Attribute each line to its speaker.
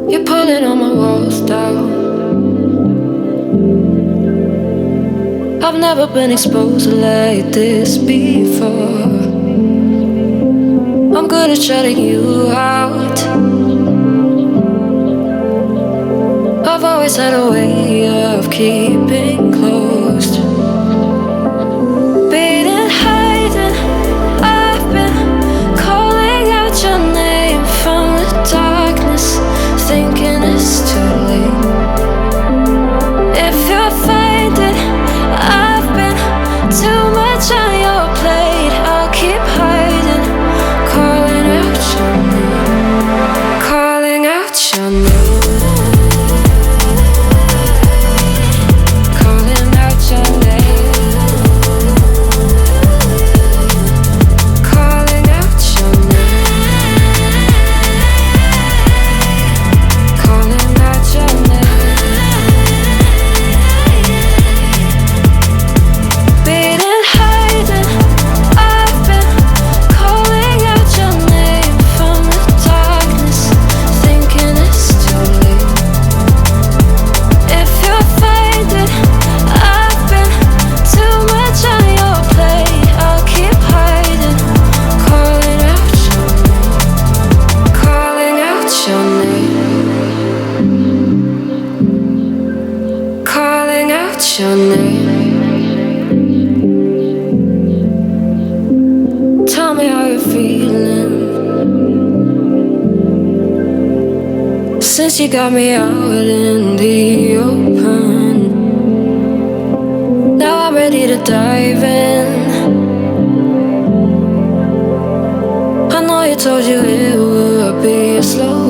Speaker 1: You're pulling all my walls down. I've never been exposed like this before. I'm good at shutting you out. I've always had a way of keeping closed. Beating, hiding, I've been calling out your name from the darkness, thinking it's too late. If you're finding I've been too much on your plate, I'll keep hiding, calling out your name, calling out your name. Your name. Tell me how you're feeling since you got me out in the open. Now I'm ready to dive in. I know you told you it would be a slow